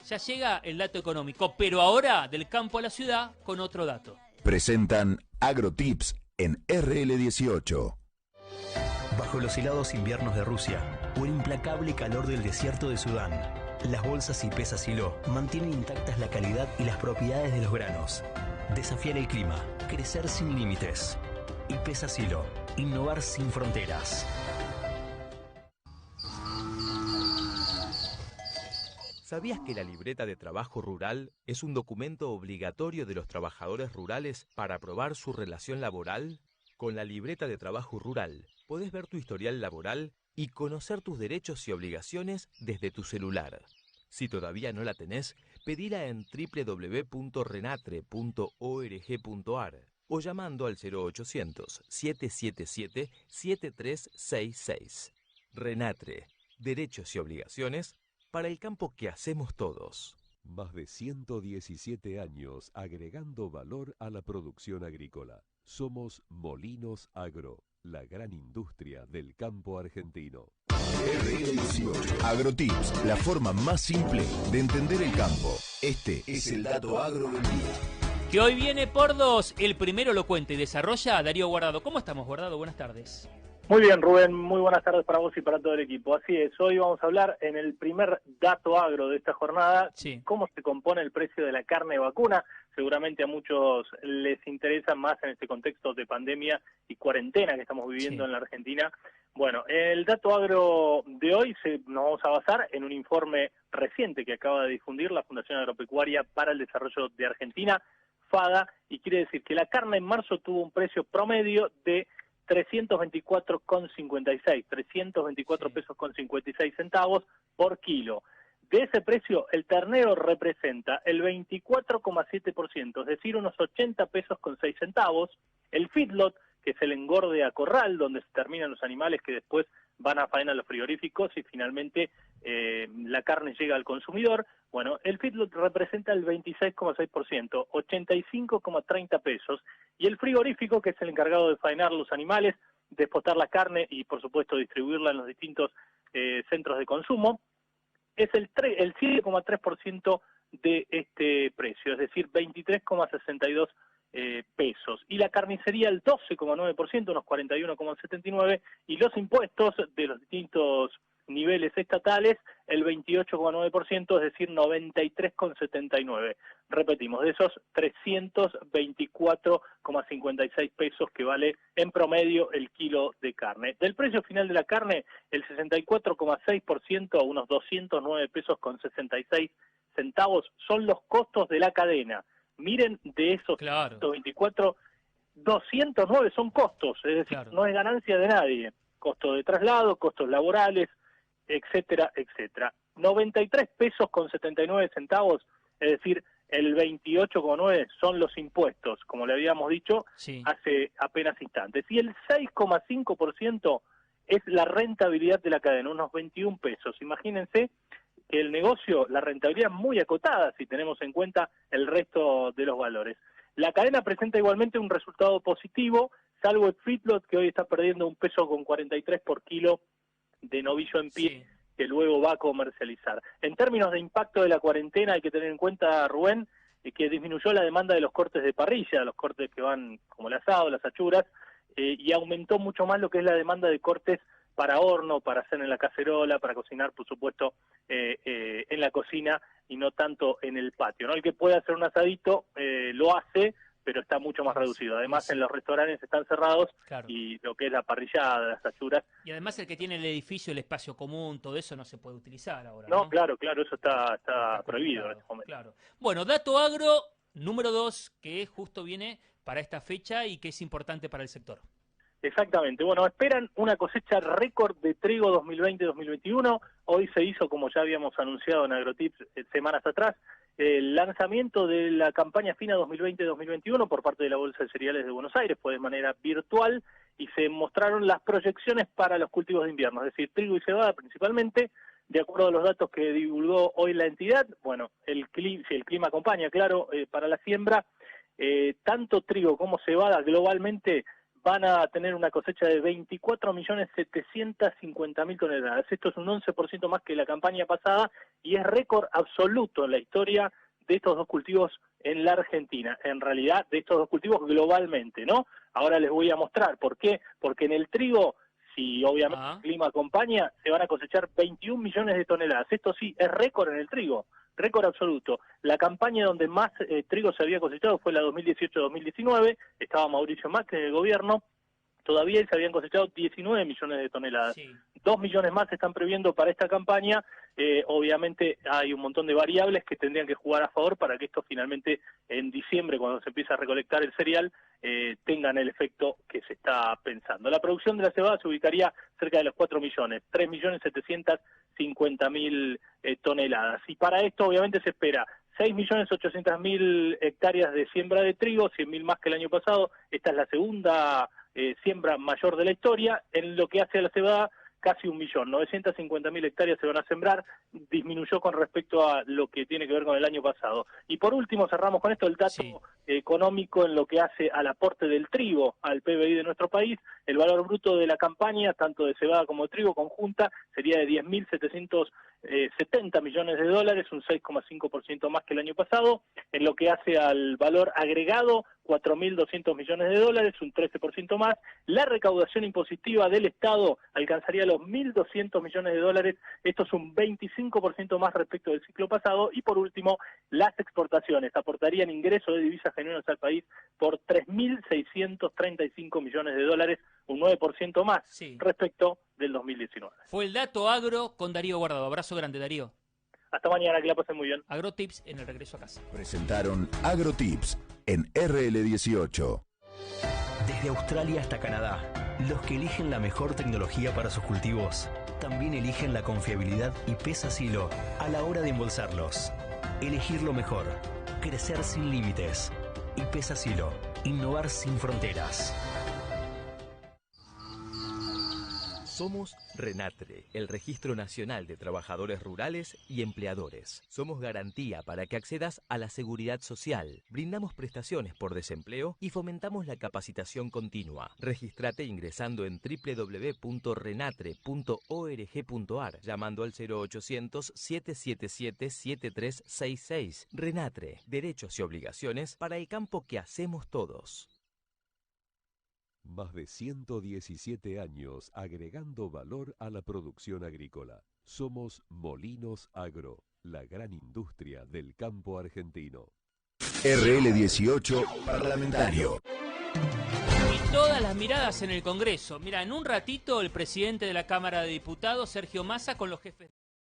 Ya llega el dato económico, pero ahora del campo a la ciudad con otro dato. Presentan AgroTips en RL18. Bajo los helados inviernos de Rusia o el implacable calor del desierto de Sudán, las bolsas y pesas Silo mantienen intactas la calidad y las propiedades de los granos. Desafiar el clima, crecer sin límites. Y pesas Silo, innovar sin fronteras. ¿Sabías que la libreta de trabajo rural es un documento obligatorio de los trabajadores rurales para aprobar su relación laboral? Con la libreta de trabajo rural podés ver tu historial laboral y conocer tus derechos y obligaciones desde tu celular. Si todavía no la tenés, pedila en www.renatre.org.ar o llamando al 0800-777-7366. Renatre, derechos y obligaciones para el campo que hacemos todos. Más de 117 años agregando valor a la producción agrícola. Somos Molinos Agro, la gran industria del campo argentino. RL18. AgroTips, la forma más simple de entender el campo. Este es el dato agro del día. Que hoy viene por dos. El primero lo cuenta y desarrolla Darío Guardado. ¿Cómo estamos, Guardado? Buenas tardes. Muy bien, Rubén, muy buenas tardes para vos y para todo el equipo. Así es, hoy vamos a hablar en el primer dato agro de esta jornada, cómo se compone el precio de la carne vacuna. Seguramente a muchos les interesa más en este contexto de pandemia y cuarentena que estamos viviendo en la Argentina. Bueno, el dato agro de hoy nos vamos a basar en un informe reciente que acaba de difundir la Fundación Agropecuaria para el Desarrollo de Argentina, FADA, y quiere decir que la carne en marzo tuvo un precio promedio de 324,56, 324 pesos con 56 centavos por kilo. De ese precio, el ternero representa el 24,7%, es decir, unos 80 pesos con 6 centavos. El feedlot, que es el engorde a corral, donde se terminan los animales que después van a faena a los frigoríficos y finalmente la carne llega al consumidor. Bueno, el feedlot representa el 26,6%, 85,30 pesos. Y el frigorífico, que es el encargado de faenar los animales, despostar la carne y, por supuesto, distribuirla en los distintos centros de consumo, es el 7,3% de este precio, es decir, 23,62 pesos. Y la carnicería el 12,9%, unos 41,79, y los impuestos de los distintos niveles estatales el 28,9%, es decir, 93,79. Repetimos, de esos 324,56 pesos que vale en promedio el kilo de carne. Del precio final de la carne, el 64,6%, a unos 209 pesos con 66 centavos, son los costos de la cadena. Miren, de esos 124, 209 son costos, es decir, no es ganancia de nadie. Costo de traslado, costos laborales, etcétera, etcétera. 93 pesos con 79 centavos, es decir, el 28,9 son los impuestos, como le habíamos dicho hace apenas instantes. Y el 6,5% es la rentabilidad de la cadena, unos 21 pesos. Imagínense que el negocio, la rentabilidad es muy acotada si tenemos en cuenta el resto de los valores. La cadena presenta igualmente un resultado positivo, salvo el feedlot, que hoy está perdiendo 1 peso con 43 por kilo de novillo en pie, que luego va a comercializar. En términos de impacto de la cuarentena, hay que tener en cuenta, Rubén, que disminuyó la demanda de los cortes de parrilla, los cortes que van como el asado, las achuras, y aumentó mucho más lo que es la demanda de cortes para horno, para hacer en la cacerola, para cocinar, por supuesto, en la cocina y no tanto en el patio, ¿no? El que puede hacer un asadito lo hace, pero está mucho más reducido. Además, en los restaurantes están cerrados y lo que es la parrillada, las achuras. Y además el que tiene el edificio, el espacio común, todo eso no se puede utilizar ahora, No, claro, eso está prohibido en este momento. Claro. Bueno, dato agro número 2, que justo viene para esta fecha y que es importante para el sector. Exactamente. Bueno, esperan una cosecha récord de trigo 2020-2021. Hoy se hizo, como ya habíamos anunciado en AgroTips semanas atrás, el lanzamiento de la campaña fina 2020-2021 por parte de la Bolsa de Cereales de Buenos Aires, fue de manera virtual, y se mostraron las proyecciones para los cultivos de invierno, es decir, trigo y cebada principalmente, de acuerdo a los datos que divulgó hoy la entidad. Bueno, si el clima acompaña, claro, para la siembra, tanto trigo como cebada globalmente van a tener una cosecha de 24.750.000 toneladas. Esto es un 11% más que la campaña pasada y es récord absoluto en la historia de estos dos cultivos en la Argentina. En realidad, de estos dos cultivos globalmente, ¿no? Ahora les voy a mostrar. ¿Por qué? Porque en el trigo, si obviamente el clima acompaña, se van a cosechar 21 millones de toneladas. Esto sí, es récord en el trigo. Récord absoluto. La campaña donde más trigo se había cosechado fue la 2018-2019, estaba Mauricio Macri en el gobierno, todavía se habían cosechado 19 millones de toneladas. Sí. 2 millones más se están previendo para esta campaña. Obviamente hay un montón de variables que tendrían que jugar a favor para que esto finalmente en diciembre, cuando se empiece a recolectar el cereal, tengan el efecto que se está pensando. La producción de la cebada se ubicaría cerca de los 4 millones, 3.750.000 toneladas. Y para esto obviamente se espera 6.800.000 hectáreas de siembra de trigo, 100.000 más que el año pasado. Esta es la segunda siembra mayor de la historia. En lo que hace a la cebada, casi 1.950.000 hectáreas se van a sembrar, disminuyó con respecto a lo que tiene que ver con el año pasado. Y por último, cerramos con esto el dato económico en lo que hace al aporte del trigo al PBI de nuestro país. El valor bruto de la campaña, tanto de cebada como de trigo conjunta, sería de 10.770 millones de dólares, un 6,5% más que el año pasado. En lo que hace al valor agregado, 4.200 millones de dólares, un 13% más. La recaudación impositiva del Estado alcanzaría los 1.200 millones de dólares, esto es un 25% más respecto del ciclo pasado. Y por último, las exportaciones aportarían ingresos de divisas genuinas al país por 3.635 millones de dólares, un 9% más respecto del 2019. Fue el Dato Agro con Darío Guardado. Abrazo grande, Darío. Hasta mañana, que la pasen muy bien. AgroTips en el regreso a casa. Presentaron AgroTips en RL18. Desde Australia hasta Canadá, los que eligen la mejor tecnología para sus cultivos también eligen la confiabilidad y pesa silo a la hora de embolsarlos. Elegir lo mejor, crecer sin límites. Y pesa silo, innovar sin fronteras. Somos RENATRE, el Registro Nacional de Trabajadores Rurales y Empleadores. Somos garantía para que accedas a la seguridad social. Brindamos prestaciones por desempleo y fomentamos la capacitación continua. Registrate ingresando en www.renatre.org.ar, llamando al 0800-777-7366. RENATRE, derechos y obligaciones para el campo que hacemos todos. Más de 117 años agregando valor a la producción agrícola. Somos Molinos Agro, la gran industria del campo argentino. RL18 Parlamentario. Y todas las miradas en el Congreso. Mira, en un ratito el presidente de la Cámara de Diputados, Sergio Massa, con los jefes